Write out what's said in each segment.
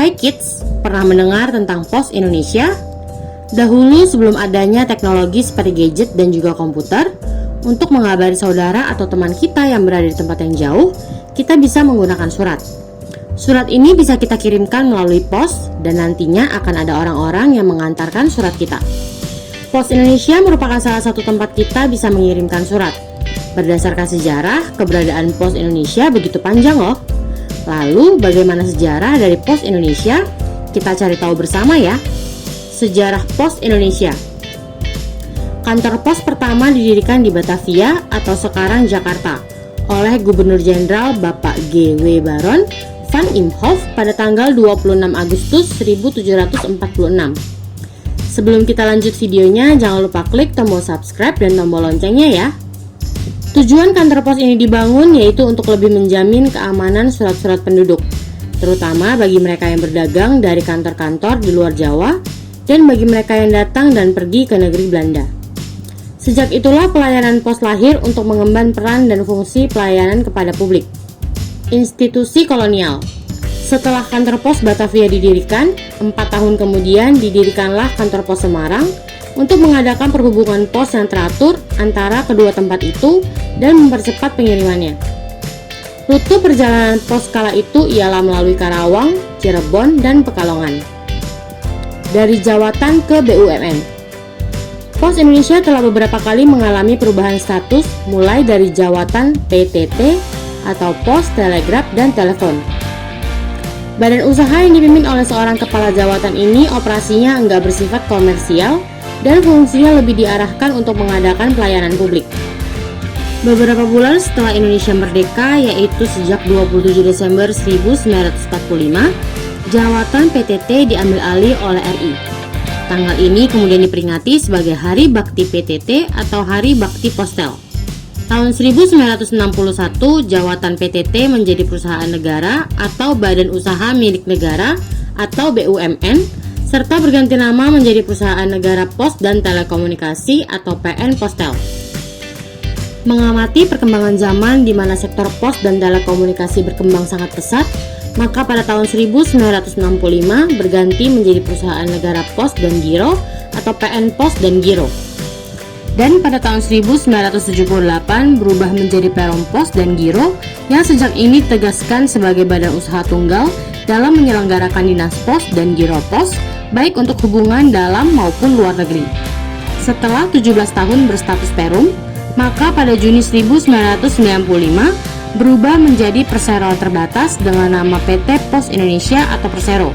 Hai kids, pernah mendengar tentang Pos Indonesia? Dahulu sebelum adanya teknologi seperti gadget dan juga komputer, untuk mengabari saudara atau teman kita yang berada di tempat yang jauh, kita bisa menggunakan surat. Surat ini bisa kita kirimkan melalui pos dan nantinya akan ada orang-orang yang mengantarkan surat kita. Pos Indonesia merupakan salah satu tempat kita bisa mengirimkan surat. Berdasarkan sejarah, keberadaan Pos Indonesia begitu panjang loh. Lalu, bagaimana sejarah dari Pos Indonesia? Kita cari tahu bersama ya. Sejarah Pos Indonesia. Kantor pos pertama didirikan di Batavia atau sekarang Jakarta oleh Gubernur Jenderal Bapak G.W. Baron van Imhoff pada tanggal 26 Agustus 1746. Sebelum kita lanjut videonya, jangan lupa klik tombol subscribe dan tombol loncengnya ya. Tujuan kantor pos ini dibangun yaitu untuk lebih menjamin keamanan surat-surat penduduk, terutama bagi mereka yang berdagang dari kantor-kantor di luar Jawa dan bagi mereka yang datang dan pergi ke negeri Belanda. Sejak itulah pelayanan pos lahir untuk mengemban peran dan fungsi pelayanan kepada publik. Institusi kolonial. Setelah kantor pos Batavia didirikan, 4 tahun kemudian didirikanlah kantor pos Semarang untuk mengadakan perhubungan pos yang teratur antara kedua tempat itu dan mempercepat pengirimannya. Rute perjalanan pos kala itu ialah melalui Karawang, Cirebon, dan Pekalongan. Dari jawatan ke BUMN. Pos Indonesia telah beberapa kali mengalami perubahan status mulai dari jawatan PTT atau Pos, Telegraf, dan Telepon. Badan usaha yang dipimpin oleh seorang kepala jawatan ini operasinya enggak bersifat komersial dan fungsinya lebih diarahkan untuk mengadakan pelayanan publik. Beberapa bulan setelah Indonesia merdeka, yaitu sejak 27 Desember 1945, jawatan PTT diambil alih oleh RI. Tanggal ini kemudian diperingati sebagai Hari Bakti PTT atau Hari Bakti Postel. Tahun 1961, jawatan PTT menjadi perusahaan negara atau badan usaha milik negara atau BUMN, serta berganti nama menjadi perusahaan negara pos dan telekomunikasi atau PN Postel. Mengamati perkembangan zaman di mana sektor pos dan telekomunikasi berkembang sangat pesat, maka pada tahun 1965 berganti menjadi perusahaan negara pos dan giro atau PN Pos dan Giro. Dan pada tahun 1978 berubah menjadi Perum Pos dan Giro yang sejak ini ditegaskan sebagai badan usaha tunggal dalam menyelenggarakan dinas pos dan giro pos baik untuk hubungan dalam maupun luar negeri. Setelah 17 tahun berstatus Perum, maka pada Juni 1995 berubah menjadi Persero terbatas dengan nama PT Pos Indonesia atau Persero.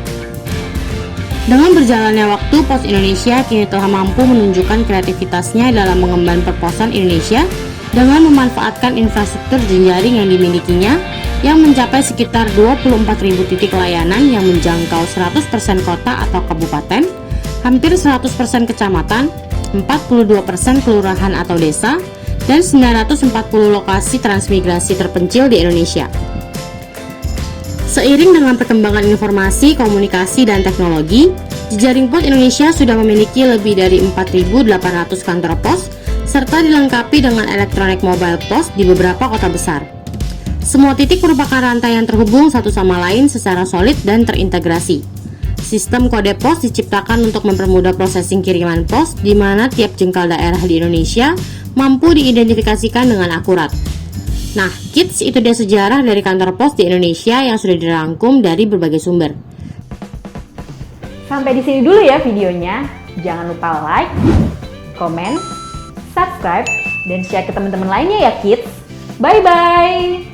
Dengan berjalannya waktu, Pos Indonesia kini telah mampu menunjukkan kreativitasnya dalam mengemban perposan Indonesia dengan memanfaatkan infrastruktur jejaring yang dimilikinya yang mencapai sekitar 24.000 titik layanan yang menjangkau 100% kota atau kabupaten, hampir 100% kecamatan, 42% kelurahan atau desa, dan 940 lokasi transmigrasi terpencil di Indonesia. Seiring dengan perkembangan informasi, komunikasi, dan teknologi, jejaring pos Indonesia sudah memiliki lebih dari 4.800 kantor pos, serta dilengkapi dengan elektronik mobile pos di beberapa kota besar. Semua titik merupakan rantai yang terhubung satu sama lain secara solid dan terintegrasi. Sistem kode pos diciptakan untuk mempermudah prosesing kiriman pos, di mana tiap jengkal daerah di Indonesia mampu diidentifikasikan dengan akurat. Nah, kids, itu dia sejarah dari kantor pos di Indonesia yang sudah dirangkum dari berbagai sumber. Sampai di sini dulu ya videonya. Jangan lupa like, komen, subscribe, dan share ke teman-teman lainnya ya kids. Bye-bye!